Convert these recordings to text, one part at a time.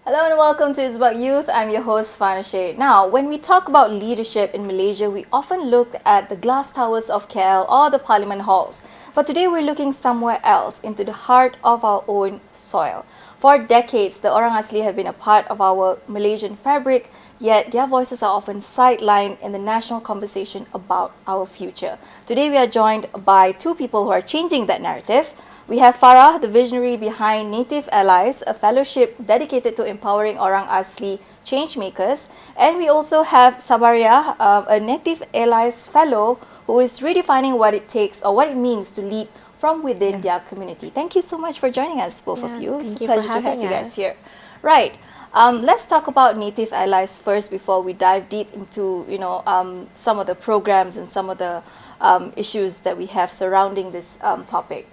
Hello and welcome to It's About Youth. I'm your host, Farnashe. Now, when we talk about leadership in Malaysia, we often look at the glass towers of KL or the parliament halls. But today we're looking somewhere else, into the heart of our own soil. For decades, the Orang Asli have been a part of our Malaysian fabric, yet their voices are often sidelined in the national conversation about our future. Today we are joined by two people who are changing that narrative. We have Farah, the visionary behind Native Allies, a fellowship dedicated to empowering Orang Asli Changemakers. And we also have Sabaria, a Native Allies fellow who is redefining what it takes or what it means to lead from within their community. Thank you so much for joining us, both of you. It's a pleasure to have you guys here. Right. Let's talk about Native Allies first before we dive deep into, some of the programs and some of the issues that we have surrounding this topic.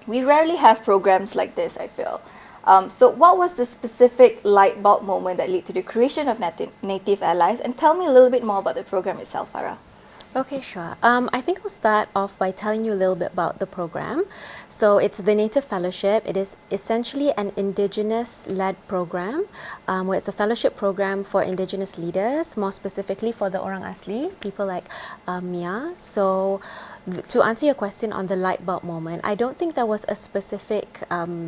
We rarely have programs like this, I feel. So what was the specific light bulb moment that led to the creation of Native Allies? And tell me a little bit more about the program itself, Farah. Okay, sure. I think I'll start off by telling you a little bit about the program. So it's the Native Fellowship. It is essentially an Indigenous-led program, where it's a fellowship program for Indigenous leaders, more specifically for the Orang Asli, people like Mia. So to answer your question on the light bulb moment, I don't think there was a specific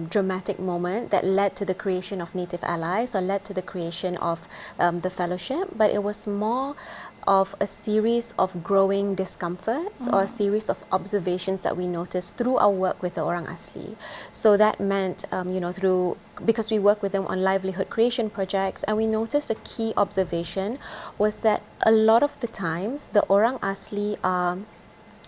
dramatic moment that led to the creation of Native Allies or led to the creation of the fellowship, but it was more of a series of growing discomforts or a series of observations that we noticed through our work with the Orang Asli. So that meant, because we work with them on livelihood creation projects, and we noticed a key observation was that a lot of the times the Orang Asli are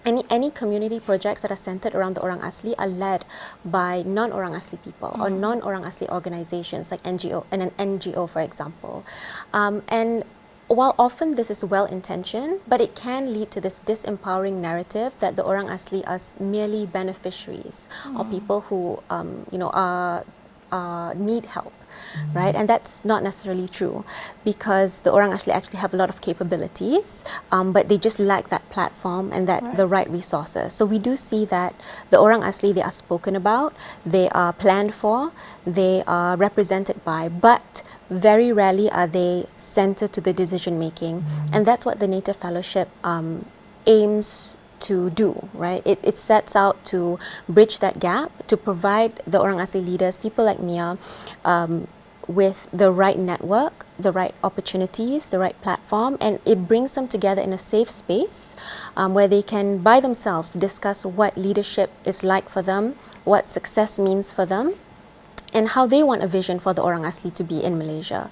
any community projects that are centered around the Orang Asli are led by non-Orang Asli people or non-Orang Asli organizations like an NGO, for example. And while often this is well-intentioned, but it can lead to this disempowering narrative that the Orang Asli are merely beneficiaries or people who need help, right? And that's not necessarily true, because the Orang Asli actually have a lot of capabilities, but they just lack that platform and the right resources. So we do see that the Orang Asli, they are spoken about, they are planned for, they are represented by, but very rarely are they centered to the decision making. And that's what the Native Fellowship aims to do, right? It sets out to bridge that gap, to provide the Orang Asli leaders, people like Mia, with the right network, the right opportunities, the right platform, and it brings them together in a safe space where they can, by themselves, discuss what leadership is like for them, what success means for them, and how they want a vision for the Orang Asli to be in Malaysia.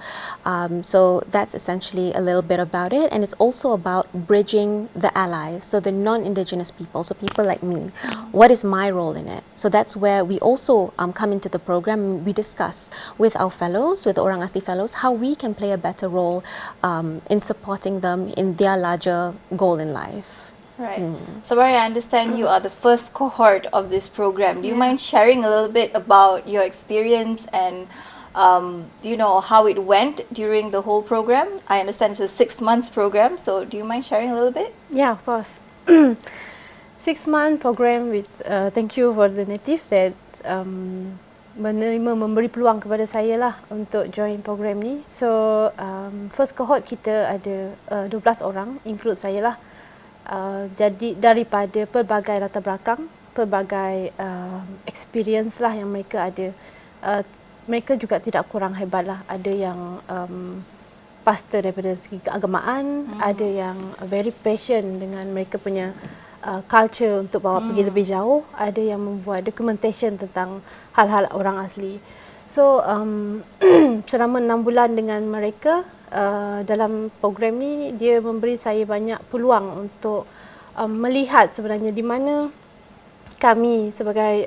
So that's essentially a little bit about it. And it's also about bridging the allies, so the non-Indigenous people, so people like me. What is my role in it? So that's where we also come into the program. We discuss with our fellows, with the Orang Asli fellows, how we can play a better role in supporting them in their larger goal in life. Right. Sabari, I understand you are the first cohort of this program. Do you mind sharing a little bit about your experience and how it went during the whole program? I understand it's a 6 months program, so do you mind sharing a little bit? Yeah, of course. 6-month program with thank you for the Native that memberi peluang kepada saya lah untuk join program ni. So first cohort kita ada 12 orang, include saya lah. Jadi daripada pelbagai latar belakang, pelbagai experience lah yang mereka ada. Mereka juga tidak kurang hebat lah. Ada yang pastor daripada segi keagamaan, ada yang very passion dengan mereka punya culture untuk bawa pergi lebih jauh, ada yang membuat documentation tentang hal-hal orang asli. So selama 6 bulan dengan mereka, dalam program ni dia memberi saya banyak peluang untuk melihat sebenarnya di mana kami sebagai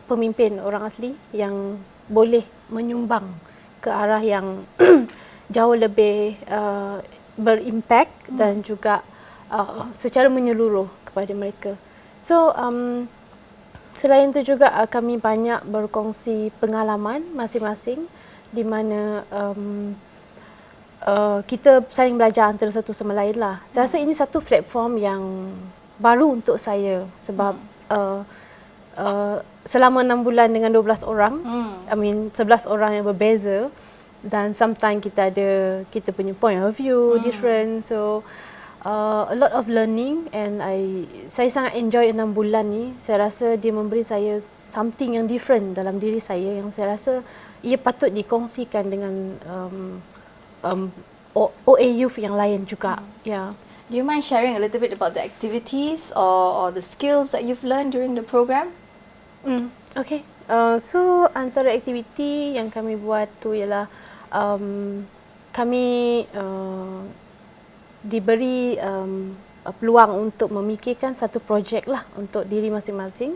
pemimpin orang asli yang boleh menyumbang ke arah yang jauh lebih berimpact dan juga secara menyeluruh kepada mereka. So selain itu juga kami banyak berkongsi pengalaman masing-masing di mana kita saling belajar antara satu sama lain lah. Saya rasa ini satu platform yang baru untuk saya sebab selama 6 bulan dengan 12 orang, 11 orang yang berbeza, dan sometimes kita punya point of view different. So a lot of learning, and saya sangat enjoy 6 bulan ni. Saya rasa dia memberi saya something yang different dalam diri saya, yang saya rasa ia patut dikongsikan dengan OA youth yang lain juga. Yeah. Do you mind sharing a little bit about the activities or the skills that you've learned during the program? Okay. So antara aktiviti yang kami buat tu ialah kami diberi peluang untuk memikirkan satu projek lah untuk diri masing-masing,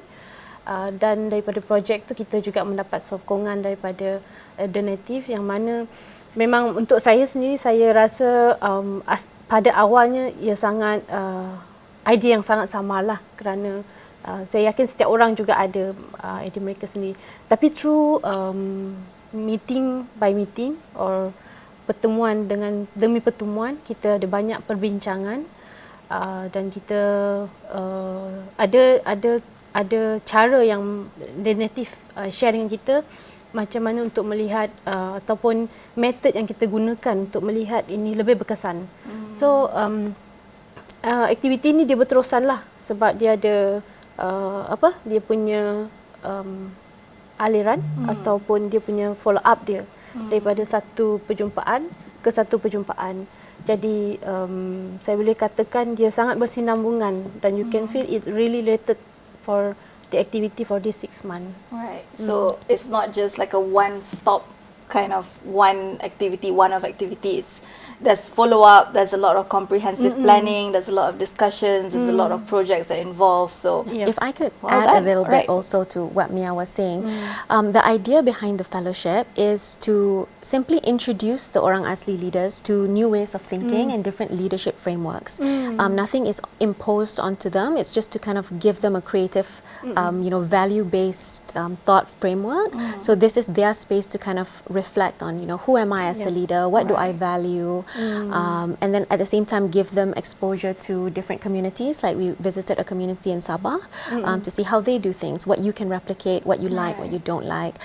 dan daripada projek tu kita juga mendapat sokongan daripada donatif, yang mana memang untuk saya sendiri, saya rasa pada awalnya ia sangat idea yang sangat samalah, kerana saya yakin setiap orang juga ada idea mereka sendiri. Tapi through meeting by meeting or pertemuan demi pertemuan, kita ada banyak perbincangan, dan kita ada cara yang donatif share dengan kita macam mana untuk melihat ataupun metod yang kita gunakan untuk melihat ini lebih berkesan. So aktiviti ni dia berterusan lah, sebab dia ada dia punya aliran ataupun dia punya follow up dia daripada satu perjumpaan ke satu perjumpaan. Jadi saya boleh katakan dia sangat bersinambungan, dan you can feel it really related for the activity for this 6 months. Right. So it's not just like a one-stop kind of one of activity. There's follow-up, there's a lot of comprehensive planning, there's a lot of discussions, there's a lot of projects that involve. So if I could add a little bit also to what Mia was saying, the idea behind the fellowship is to simply introduce the Orang Asli leaders to new ways of thinking and different leadership frameworks. Nothing is imposed onto them. It's just to kind of give them a creative, value-based thought framework. So this is their space to kind of reflect on, who am I as a leader? What do I value? And then at the same time give them exposure to different communities. Like we visited a community in Sabah to see how they do things, what you can replicate, what you like, what you don't like.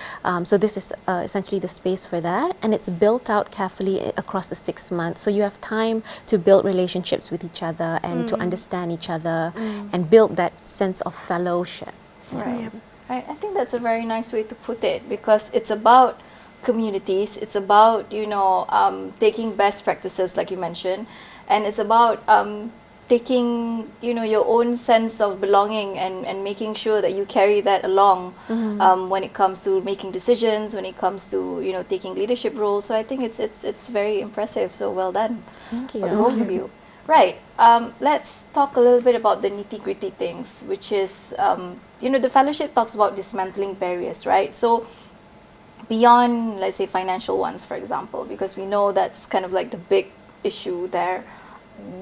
So this is essentially the space for that, and it's built out carefully across the 6 months. So you have time to build relationships with each other and to understand each other and build that sense of fellowship. Right. I think that's a very nice way to put it, because it's about communities, it's about taking best practices like you mentioned, and it's about taking your own sense of belonging and making sure that you carry that along when it comes to making decisions, when it comes to taking leadership roles. So I think it's very impressive. So well done. Thank you. For the both of you. Right. Let's talk a little bit about the nitty-gritty things, which is the fellowship talks about dismantling barriers, right? So beyond, let's say, financial ones, for example, because we know that's kind of like the big issue there.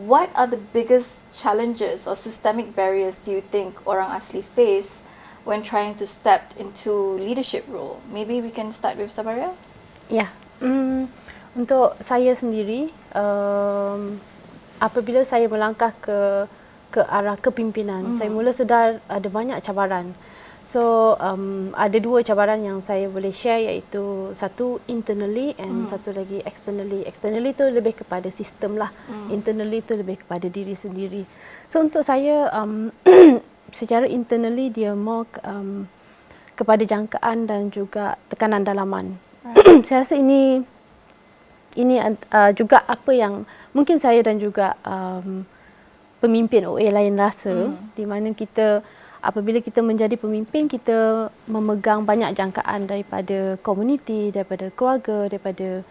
What are the biggest challenges or systemic barriers do you think Orang Asli face when trying to step into leadership role? Maybe we can start with Sabaria? Ya, untuk saya sendiri, apabila saya melangkah ke arah kepimpinan, saya mula sedar ada banyak cabaran. So ada 2 cabaran yang saya boleh share, iaitu satu internally and satu lagi externally. Externally tu lebih kepada sistem lah, internally tu lebih kepada diri sendiri. So untuk saya secara internally dia more kepada jangkaan dan juga tekanan dalaman. Saya rasa ini juga apa yang mungkin saya dan juga pemimpin OA lain rasa, di mana apabila kita menjadi pemimpin, kita memegang banyak jangkaan daripada komuniti, daripada keluarga, daripada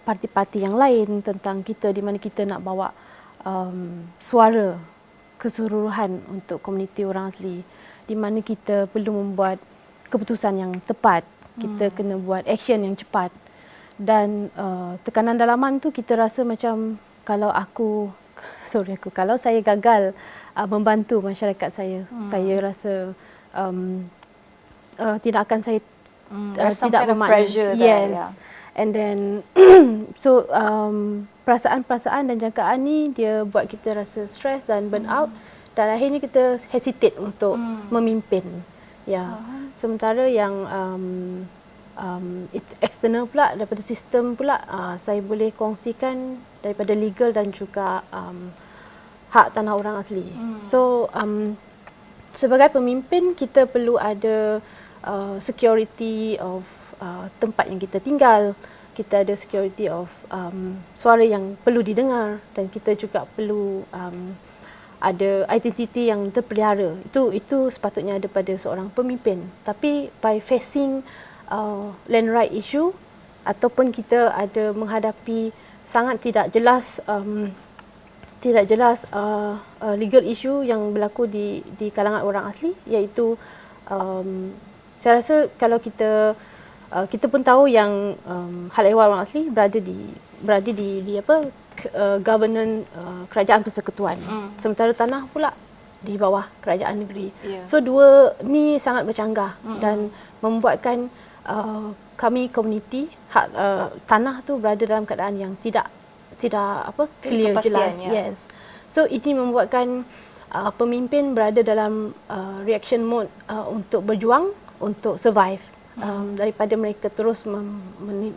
parti-parti yang lain tentang kita, di mana kita nak bawa suara keseluruhan untuk komuniti Orang Asli, di mana kita perlu membuat keputusan yang tepat, kita kena buat action yang cepat. Dan tekanan dalaman tu kita rasa macam kalau saya gagal membantu masyarakat saya, saya rasa tidak akan saya tidak bermakna. Pressure there, yeah. And then so perasaan-perasaan dan jangkaan ni dia buat kita rasa stres dan burn out, dan akhirnya kita hesitate untuk memimpin. Ya. Sementara yang Eksternal pula daripada sistem pula, saya boleh kongsikan daripada legal dan juga hak tanah orang asli. So sebagai pemimpin kita perlu ada security of tempat yang kita tinggal, kita ada security of suara yang perlu didengar, dan kita juga perlu ada identiti yang terpelihara. Itu sepatutnya ada pada seorang pemimpin. Tapi by facing land right issue, ataupun kita ada menghadapi sangat tidak jelas legal issue yang berlaku di kalangan orang asli, iaitu saya rasa kalau kita pun tahu yang hal ehwal orang asli berada di governance kerajaan persekutuan, sementara tanah pula di bawah kerajaan negeri. So dua ni sangat bercanggah dan membuatkan kami komuniti hak tanah tu berada dalam keadaan yang tidak clear, jelas. Yes. So ini membuatkan pemimpin berada dalam reaction mode untuk berjuang untuk survive, daripada mereka terus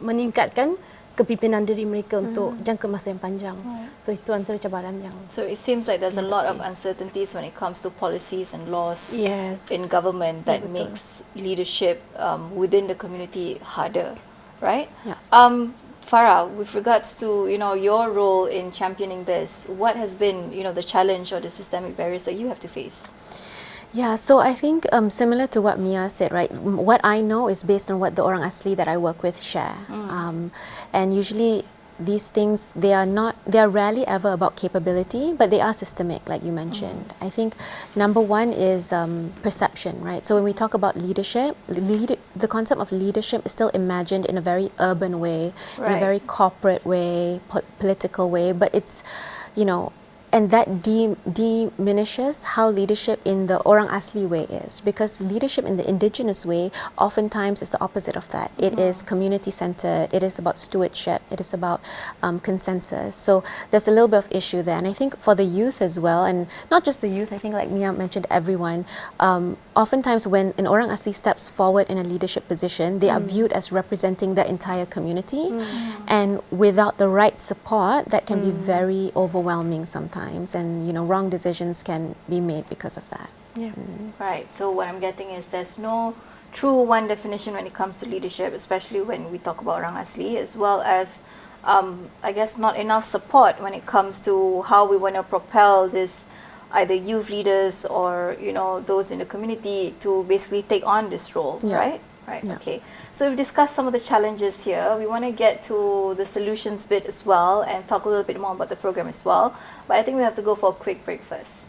meningkatkan kepimpinan diri mereka untuk jangka masa yang panjang. So itu antara cabaran yang. So it seems like there's a lot of uncertainties when it comes to policies and laws in government that makes leadership within the community harder, right? Yeah. Farah, with regards to your role in championing this, what has been the challenge or the systemic barriers that you have to face? Yeah, so I think similar to what Mia said, right? What I know is based on what the Orang Asli that I work with share. And usually these things, they are rarely ever about capability, but they are systemic, like you mentioned. I think number one is perception, right? So when we talk about leadership, the concept of leadership is still imagined in a very urban way, in a very corporate way, political way, but it's, and that diminishes how leadership in the Orang Asli way is, because leadership in the indigenous way oftentimes is the opposite of that. It is community-centered, it is about stewardship, it is about consensus. So there's a little bit of issue there. And I think for the youth as well, and not just the youth, I think like Mia mentioned, everyone, oftentimes when an Orang Asli steps forward in a leadership position, they are viewed as representing the entire community. And without the right support, that can be very overwhelming sometimes. And wrong decisions can be made because of that. Right. So what I'm getting is there's no true one definition when it comes to leadership, especially when we talk about Orang Asli, as well as I guess not enough support when it comes to how we want to propel this, either youth leaders or those in the community to basically take on this role. Right. Okay. So we've discussed some of the challenges here. We want to get to the solutions bit as well and talk a little bit more about the program as well. But I think we have to go for a quick break first.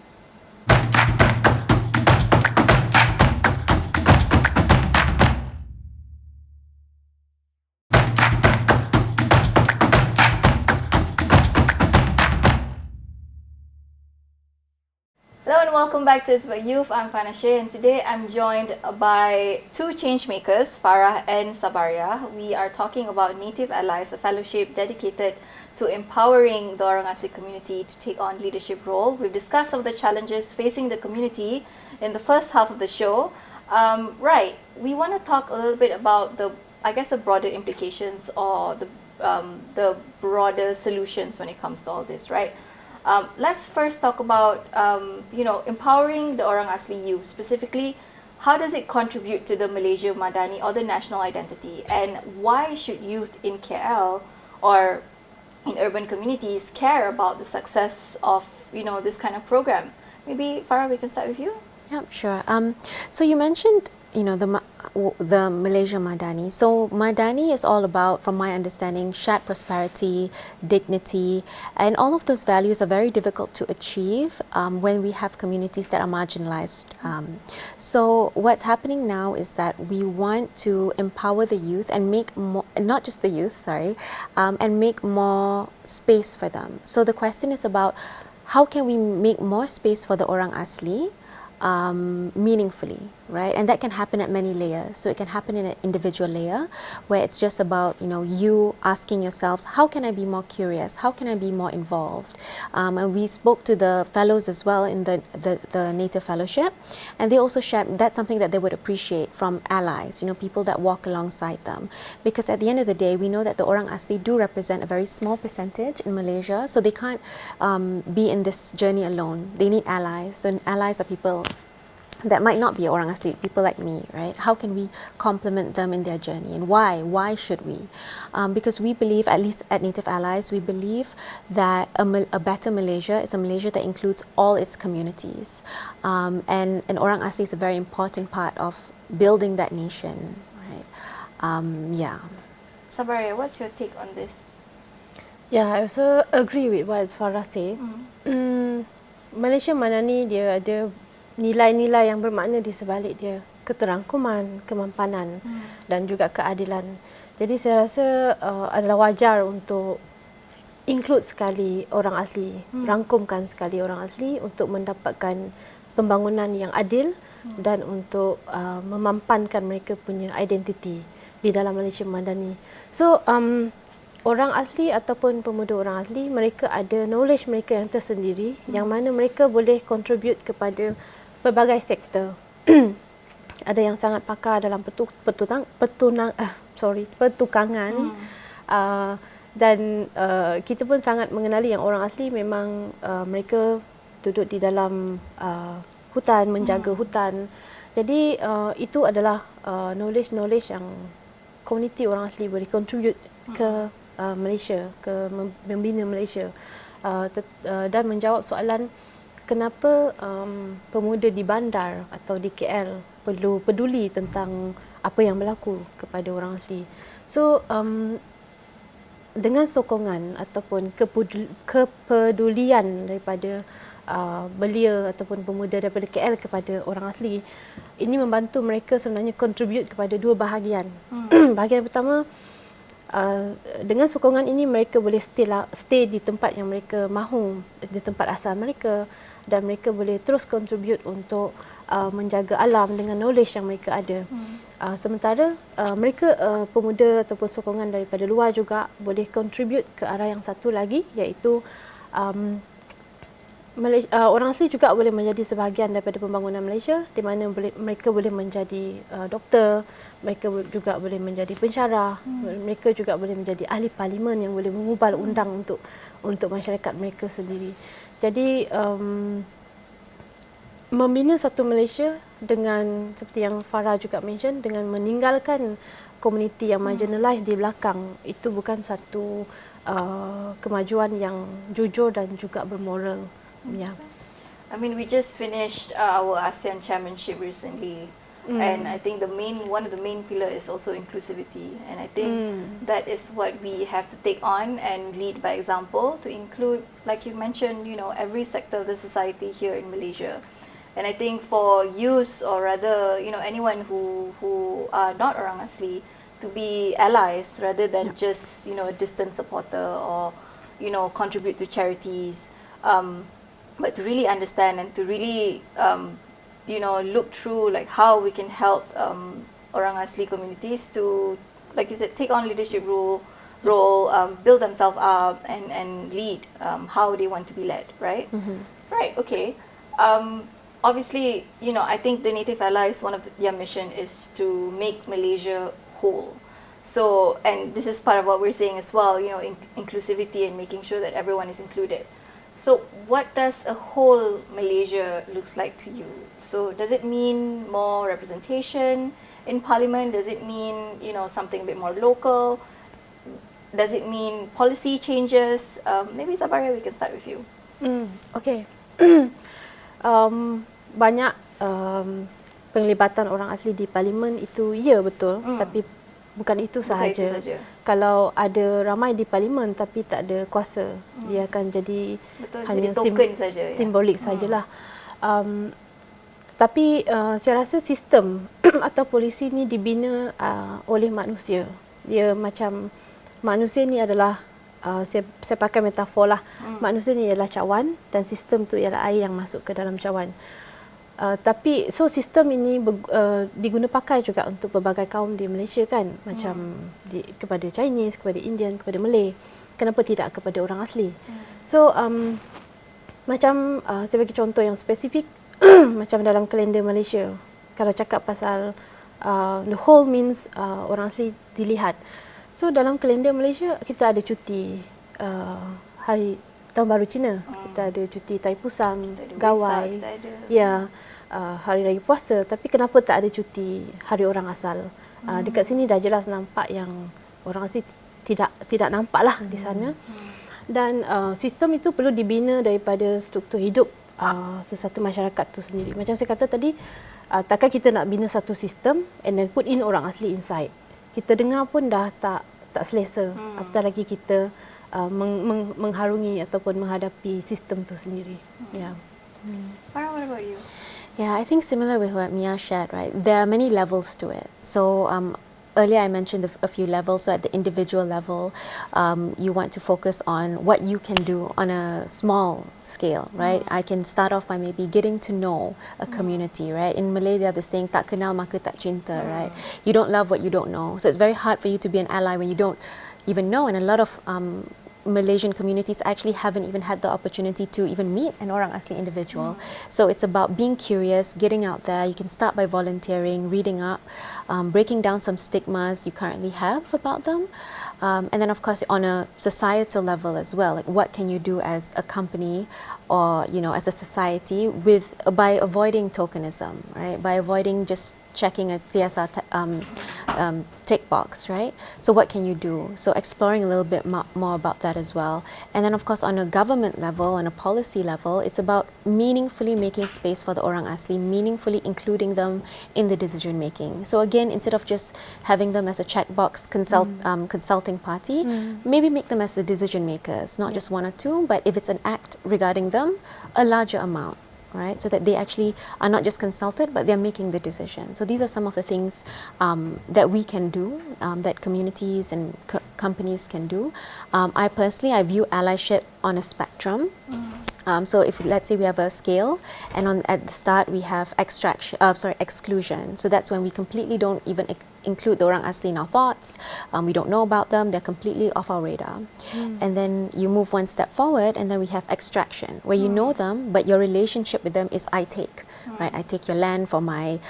Hello and welcome back to It's About Youth. I'm Fanashe, and today I'm joined by two changemakers, Farah and Sabaria. We are talking about Native Allies, a fellowship dedicated to empowering the Orang Asli community to take on leadership role. We've discussed some of the challenges facing the community in the first half of the show. We want to talk a little bit about the broader implications or the broader solutions when it comes to all this, right? Let's first talk about empowering the Orang Asli youth. Specifically, how does it contribute to the Malaysia Madani or the national identity, and why should youth in KL or in urban communities care about the success of this kind of program? Maybe Farah, we can start with you. Yeah, sure. So you mentioned the Malaysia Madani. So Madani is all about, from my understanding, shared prosperity, dignity, and all of those values are very difficult to achieve when we have communities that are marginalized. So what's happening now is that we want to empower the youth and make more, not just the youth, and make more space for them. So the question is about how can we make more space for the Orang Asli meaningfully, right? And that can happen at many layers. So it can happen in an individual layer where it's just about, you asking yourselves, how can I be more curious? How can I be more involved? And we spoke to the fellows as well in the Native Fellowship, and they also shared that's something that they would appreciate from allies, people that walk alongside them. Because at the end of the day, we know that the Orang Asli do represent a very small percentage in Malaysia, so they can't be in this journey alone. They need allies. So allies are people that might not be Orang Asli, people like me, right? How can we complement them in their journey, and why? Why should we? Because we believe, at least at Native Allies, we believe that a better Malaysia is a Malaysia that includes all its communities. And Orang Asli is a very important part of building that nation, right? Yeah. Sabaria, what's your take on this? Yeah, I also agree with what Farah said. Malaysia mana ni dia ada nilai-nilai yang bermakna di sebalik dia, keterangkuman, kemampanan dan juga keadilan. Jadi saya rasa adalah wajar untuk include sekali orang asli, rangkumkan sekali orang asli untuk mendapatkan pembangunan yang adil dan untuk memampankan mereka punya identiti di dalam Malaysia Madani. So orang asli ataupun pemuda orang asli, mereka ada knowledge mereka yang tersendiri yang mana mereka boleh contribute kepada pelbagai sektor. Ada yang sangat pakar dalam pertukangan dan kita pun sangat mengenali yang orang asli memang mereka duduk di dalam hutan, menjaga hutan. Jadi itu adalah knowledge yang komuniti orang asli boleh contribute ke Malaysia, ke membina Malaysia dan menjawab soalan kenapa pemuda di bandar atau di KL perlu peduli tentang apa yang berlaku kepada orang asli. So dengan sokongan ataupun kepedulian daripada belia ataupun pemuda daripada KL kepada orang asli, ini membantu mereka sebenarnya contribute kepada dua bahagian. Bahagian pertama, dengan sokongan ini mereka boleh stay di tempat yang mereka mahu, di tempat asal mereka, dan mereka boleh terus contribute untuk menjaga alam dengan knowledge yang mereka ada. Sementara mereka pemuda ataupun sokongan daripada luar juga boleh contribute ke arah yang satu lagi, iaitu orang asli juga boleh menjadi sebahagian daripada pembangunan Malaysia, di mana mereka boleh menjadi doktor, mereka juga boleh menjadi pensyarah, mereka juga boleh menjadi ahli parlimen yang boleh mengubah undang untuk masyarakat mereka sendiri. Jadi membina satu Malaysia dengan, seperti yang Farah juga mention, dengan meninggalkan komuniti yang marginalized di belakang, itu bukan satu kemajuan yang jujur dan juga bermoral. Yeah. I mean, we just finished our ASEAN chairmanship recently, and I think one of the main pillar is also inclusivity, and I think that is what we have to take on and lead by example, to include, like you mentioned, every sector of the society here in Malaysia. And I think for youth, or rather, anyone who are not Orang Asli, to be allies rather than just a distant supporter, or contribute to charities. But to really understand and to really, look through like how we can help Orang Asli communities to, like you said, take on leadership role, build themselves up and lead how they want to be led, right? Right, okay. Obviously, I think the Native Allies, one of their mission is to make Malaysia whole. So, and this is part of what we're saying as well, inclusivity and making sure that everyone is included. So what does a whole Malaysia looks like to you? So does it mean more representation in parliament? Does it mean, something a bit more local? Does it mean policy changes? Maybe Sabaria, we can start with you. Okay. Banyak penglibatan orang asli di parlimen itu betul, tapi bukan itu sahaja. Kalau ada ramai di parlimen tapi tak ada kuasa, dia akan jadi hanya simbolik sajalah. Tapi saya rasa sistem atau polisi ni dibina oleh manusia. Dia macam manusia ni adalah saya pakai metafor lah. Manusia ni ialah cawan dan sistem tu ialah air yang masuk ke dalam cawan. Tapi sistem ini diguna pakai juga untuk pelbagai kaum di Malaysia kan, macam kepada Chinese, kepada Indian, kepada Malay. Kenapa tidak kepada orang asli? So macam saya bagi contoh yang spesifik macam dalam kalender Malaysia. Kalau cakap pasal the whole means orang asli dilihat. So dalam kalender Malaysia kita ada cuti hari Tahun Baru Cina, kita ada cuti Tai Pusang, Gawai, Hari Raya Puasa. Tapi kenapa tak ada cuti Hari Orang Asal? Dekat sini dah jelas nampak yang orang asli tidak nampak lah di sana. Dan sistem itu perlu dibina daripada struktur hidup sesuatu masyarakat tu sendiri. Macam saya kata tadi, takkan kita nak bina satu sistem and then put in orang asli inside. Kita dengar pun dah tak selesa. Apatah lagi kita mengharungi ataupun menghadapi sistem tu sendiri. Farah, what about you? Yeah, I think similar with what Mia shared, right? There are many levels to it. So earlier I mentioned a few levels. So at the individual level, you want to focus on what you can do on a small scale, right? I can start off by maybe getting to know a community, right? In Malay, they have the saying, tak kenal maka tak cinta, right? You don't love what you don't know. So it's very hard for you to be an ally when you don't even know. And a lot of Malaysian communities actually haven't even had the opportunity to even meet an Orang Asli individual. So it's about being curious, getting out there. You can start by volunteering, reading up, breaking down some stigmas you currently have about them. And then of course on a societal level as well, like what can you do as a company or, you know, as a society by avoiding tokenism, right? By avoiding just checking a CSR tick box, right? So what can you do? So exploring a little bit more about that as well. And then of course on a government level, on a policy level, it's about meaningfully making space for the Orang Asli, meaningfully including them in the decision making. So again, instead of just having them as a checkbox consulting party, maybe make them as the decision makers, not just one or two, but if it's an act regarding them, a larger amount. Right, so that they actually are not just consulted, but they're making the decision. So these are some of the things that we can do, that communities and companies can do. I personally view allyship on a spectrum. So if let's say we have a scale, and at the start we have exclusion. So that's when we completely don't even include the Orang Asli in our thoughts. We don't know about them. They're completely off our radar. And then you move one step forward, and then we have extraction, where you know them, but your relationship with them is I take. Right? I take your land for my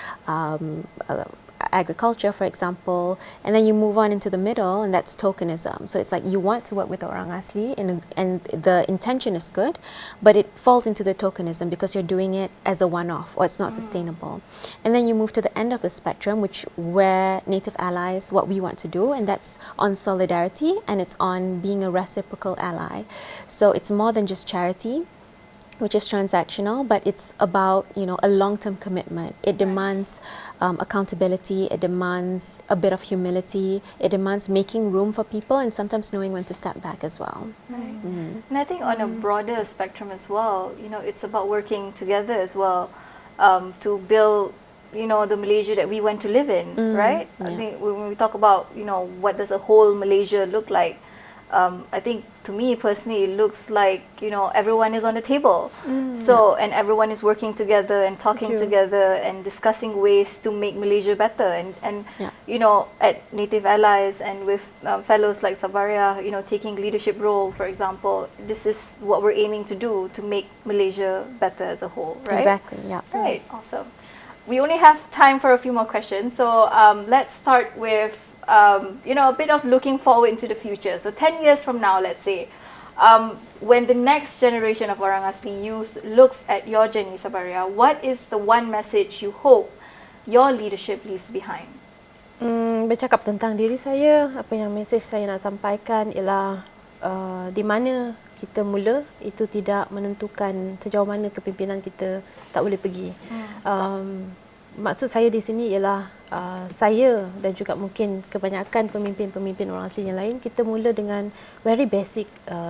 agriculture, for example, and then you move on into the middle, and that's tokenism. So it's like you want to work with the Orang Asli, and the intention is good, but it falls into the tokenism because you're doing it as a one-off, or it's not sustainable. And then you move to the end of the spectrum, which where Native allies, what we want to do, and that's on solidarity, and it's on being a reciprocal ally. So it's more than just charity, which is transactional, but it's about, you know, a long-term commitment. It demands accountability, it demands a bit of humility, it demands making room for people and sometimes knowing when to step back as well. Right. And I think on a broader spectrum as well, you know, it's about working together as well to build, you know, the Malaysia that we want to live in, right? Yeah. I think when we talk about, you know, what does a whole Malaysia look like, I think to me personally, it looks like, you know, everyone is on the table. So, and everyone is working together and talking together and discussing ways to make Malaysia better. And you know, at Native Allies and with fellows like Sabaria, you know, taking leadership role, for example, this is what we're aiming to do to make Malaysia better as a whole, right? Exactly, yeah. Right, awesome. We only have time for a few more questions. So let's start with you know, a bit of looking forward into the future. So 10 years from now, let's say, when the next generation of Orang Asli youth looks at your journey, Sabaria, what is the one message you hope your leadership leaves behind? Bercakap tentang diri saya, apa yang mesej saya nak sampaikan ialah di mana kita mula itu tidak menentukan sejauh mana kepimpinan kita tak boleh pergi. Maksud saya di sini ialah saya dan juga mungkin kebanyakan pemimpin-pemimpin orang asli yang lain, kita mula dengan very basic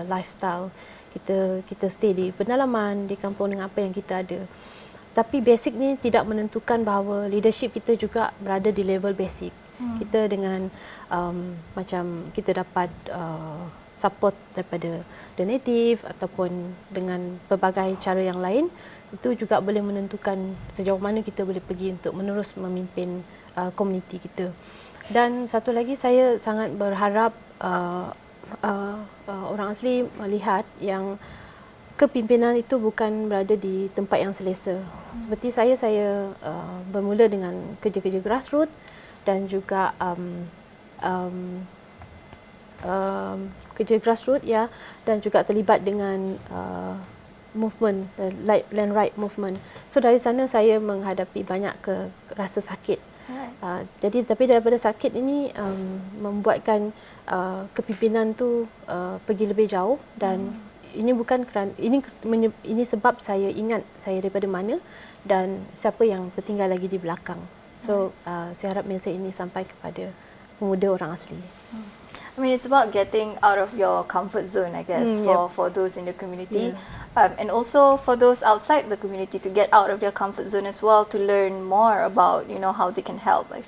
lifestyle. Kita stay di pedalaman, di kampung dengan apa yang kita ada. Tapi basic ni tidak menentukan bahawa leadership kita juga berada di level basic. Kita dengan macam kita dapat support daripada the native ataupun dengan pelbagai cara yang lain, itu juga boleh menentukan sejauh mana kita boleh pergi untuk menerus memimpin komuniti kita. Dan satu lagi, saya sangat berharap orang asli melihat yang kepimpinan itu bukan berada di tempat yang selesa. Seperti saya bermula dengan kerja-kerja grassroots dan juga kerja grassroots ya, dan juga terlibat dengan movement, land right movement. So dari sana saya menghadapi banyak rasa sakit. Jadi tapi daripada sakit ini membuatkan kepimpinan tu pergi lebih jauh, dan ini bukan kerana ini sebab saya ingat saya daripada mana dan siapa yang tertinggal lagi di belakang. So saya harap mesej ini sampai kepada pemuda orang asli. I mean, it's about getting out of your comfort zone, I guess, for those in the community. And also for those outside the community to get out of their comfort zone as well, to learn more about, you know, how they can help. I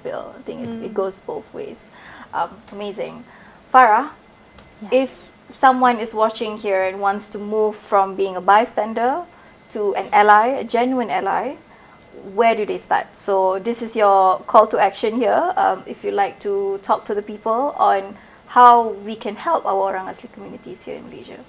think it goes both ways. Amazing. Farah, if someone is watching here and wants to move from being a bystander to an ally, a genuine ally, where do they start? So this is your call to action here. If you'd like to talk to the people on how we can help our Orang Asli communities here in Malaysia.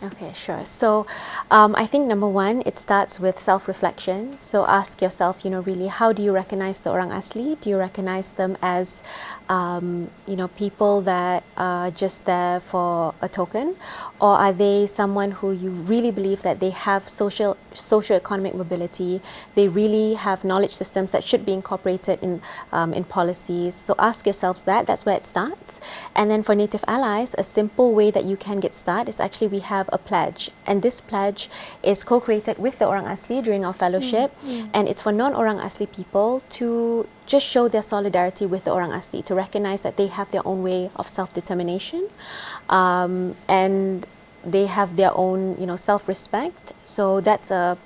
Okay, sure. So I think number one, it starts with self-reflection. So ask yourself, you know, really, how do you recognize the Orang Asli? Do you recognize them as, you know, people that are just there for a token? Or are they someone who you really believe that they have socio-economic mobility? They really have knowledge systems that should be incorporated in policies. So ask yourselves that. That's where it starts. And then for Native allies, a simple way that you can get started is actually we have a pledge, and this pledge is co-created with the Orang Asli during our fellowship, and it's for non-Orang Asli people to just show their solidarity with the Orang Asli, to recognize that they have their own way of self-determination, and they have their own, you know, self-respect. So it's a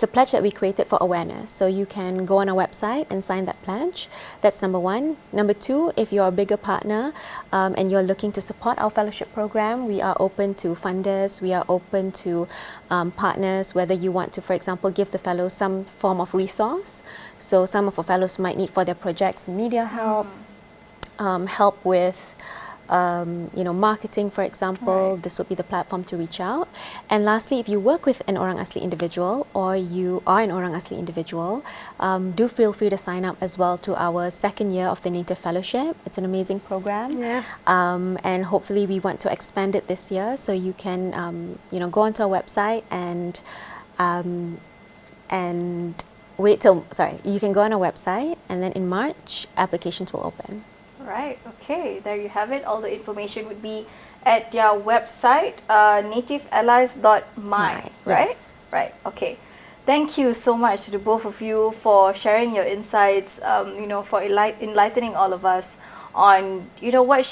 pledge that we created for awareness. So you can go on our website and sign that pledge. That's number one. Number two, if you're a bigger partner and you're looking to support our fellowship program, we are open to funders. We are open to partners, whether you want to, for example, give the fellows some form of resource. So some of our fellows might need for their projects media help, help with you know, marketing, for example. This would be the platform to reach out. And lastly, if you work with an Orang Asli individual or you are an Orang Asli individual, do feel free to sign up as well to our second year of the Native Fellowship. It's an amazing program. And hopefully we want to expand it this year. So you can, you know, go onto our website and you can go on our website, and then in March, applications will open. Right, okay, there you have it. All the information would be at their website, nativeallies.my, right? Yes. Right, okay. Thank you so much to the both of you for sharing your insights, you know, for enlightening all of us on, you know, what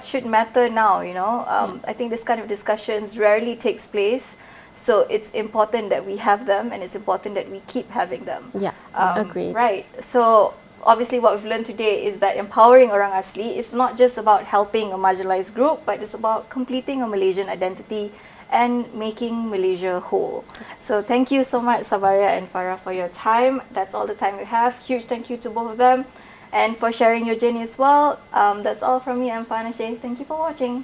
should matter now, you know. I think this kind of discussions rarely takes place. So it's important that we have them, and it's important that we keep having them. Yeah, agreed. Right, so obviously what we've learned today is that empowering Orang Asli is not just about helping a marginalized group, but it's about completing a Malaysian identity and making Malaysia whole. So thank you so much, Sabaria and Farah, for your time. That's all the time we have. Huge thank you to both of them and for sharing your journey as well. That's all from me. I'm Fana Shay. Thank you for watching.